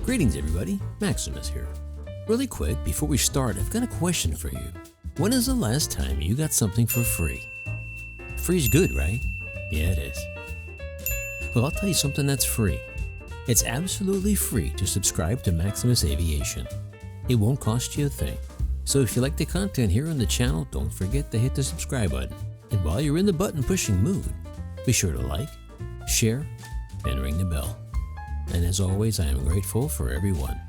Greetings everybody, Maximus here. Really quick, before we start, I've got a question for you. When is the last time you got something for free? Free's good, right? Yeah, it is. Well, I'll tell you something that's free. It's absolutely free to subscribe to Maximus Aviation. It won't cost you a thing. So if you like the content here on the channel, don't forget to hit the subscribe button. And while you're in the button pushing mood, be sure to like, share, and ring the bell. And as always, I am grateful for everyone.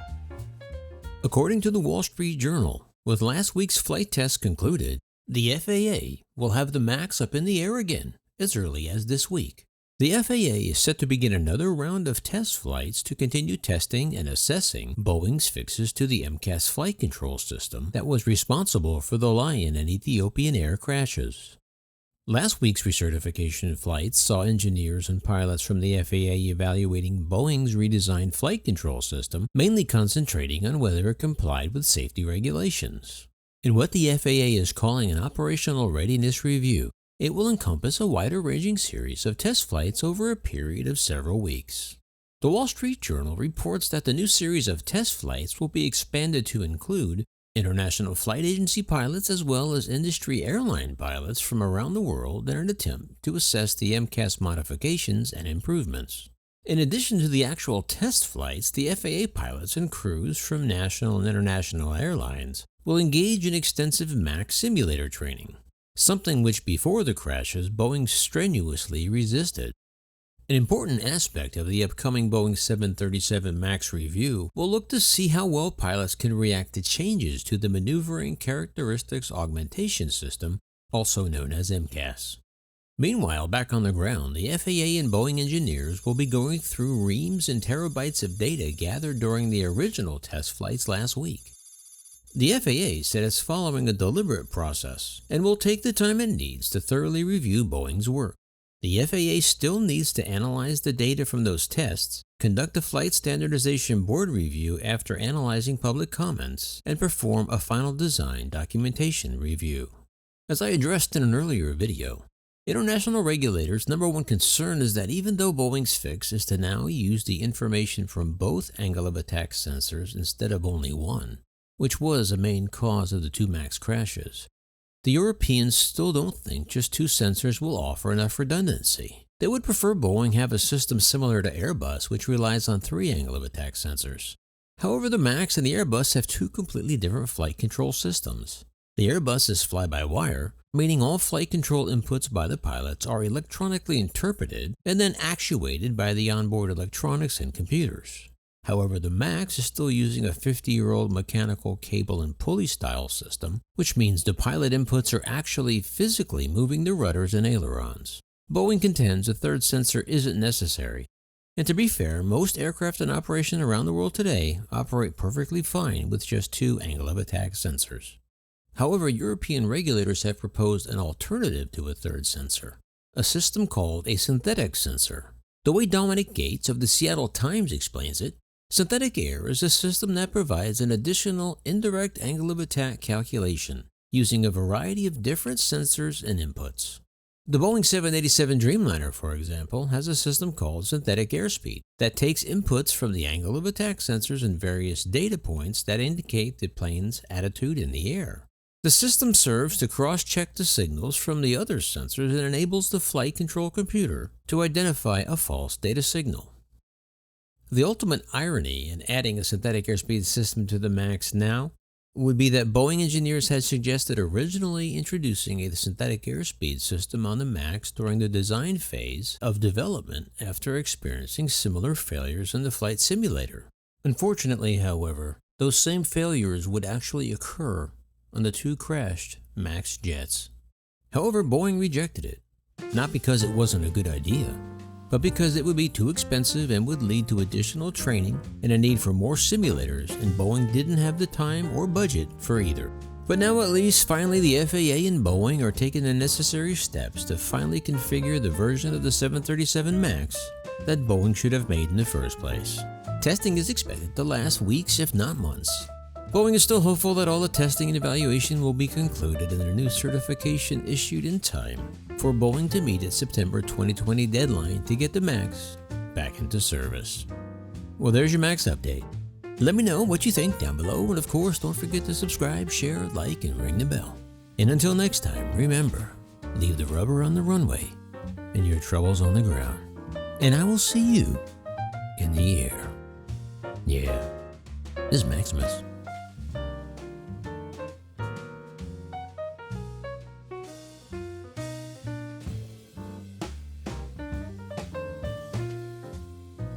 According to the Wall Street Journal, with last week's flight test concluded, the FAA will have the Max up in the air again as early as this week. The FAA is set to begin another round of test flights to continue testing and assessing Boeing's fixes to the MCAS flight control system that was responsible for the Lion and Ethiopian Air crashes. Last week's recertification flights saw engineers and pilots from the FAA evaluating Boeing's redesigned flight control system, mainly concentrating on whether it complied with safety regulations. In what the FAA is calling an operational readiness review, it will encompass a wider-ranging series of test flights over a period of several weeks. The Wall Street Journal reports that the new series of test flights will be expanded to include international flight agency pilots as well as industry airline pilots from around the world in an attempt to assess the MCAS modifications and improvements. In addition to the actual test flights, the FAA pilots and crews from national and international airlines will engage in extensive Max simulator training, something which before the crashes Boeing strenuously resisted. An important aspect of the upcoming Boeing 737 MAX review will look to see how well pilots can react to changes to the Maneuvering Characteristics Augmentation System, also known as MCAS. Meanwhile, back on the ground, the FAA and Boeing engineers will be going through reams and terabytes of data gathered during the original test flights last week. The FAA said it's following a deliberate process and will take the time it needs to thoroughly review Boeing's work. The FAA still needs to analyze the data from those tests, conduct a Flight Standardization Board review after analyzing public comments, and perform a final design documentation review. As I addressed in an earlier video, international regulators' number one concern is that even though Boeing's fix is to now use the information from both angle of attack sensors instead of only one, which was a main cause of the two MAX crashes, the Europeans still don't think just two sensors will offer enough redundancy. They would prefer Boeing have a system similar to Airbus, which relies on three angle of attack sensors. However, the MAX and the Airbus have two completely different flight control systems. The Airbus is fly-by-wire, meaning all flight control inputs by the pilots are electronically interpreted and then actuated by the onboard electronics and computers. However, the MAX is still using a 50-year-old mechanical cable and pulley style system, which means the pilot inputs are actually physically moving the rudders and ailerons. Boeing contends a third sensor isn't necessary. And to be fair, most aircraft in operation around the world today operate perfectly fine with just two angle of attack sensors. However, European regulators have proposed an alternative to a third sensor, a system called a synthetic sensor. The way Dominic of the Seattle Times explains it, synthetic air is a system that provides an additional indirect angle of attack calculation using a variety of different sensors and inputs. The Boeing 787 Dreamliner, for example, has a system called synthetic airspeed that takes inputs from the angle of attack sensors and various data points that indicate the plane's attitude in the air. The system serves to cross-check the signals from the other sensors and enables the flight control computer to identify a false data signal. The ultimate irony in adding a synthetic airspeed system to the MAX now would be that Boeing engineers had suggested originally introducing a synthetic airspeed system on the MAX during the design phase of development after experiencing similar failures in the flight simulator. Unfortunately, however, those same failures would actually occur on the two crashed MAX jets. However, Boeing rejected it, not because it wasn't a good idea, but because it would be too expensive and would lead to additional training and a need for more simulators, and Boeing didn't have the time or budget for either. But now at least finally the FAA and Boeing are taking the necessary steps to finally configure the version of the 737 MAX that Boeing should have made in the first place. Testing is expected to last weeks if not months. Boeing is still hopeful that all the testing and evaluation will be concluded and a new certification issued in time for Boeing to meet its September 2020 deadline to get the MAX back into service. Well, there's your MAX update. Let me know what you think down below, and of course, don't forget to subscribe, share, like, and ring the bell. And until next time, remember, leave the rubber on the runway and your troubles on the ground. And I will see you in the air. Yeah, this is Maximus.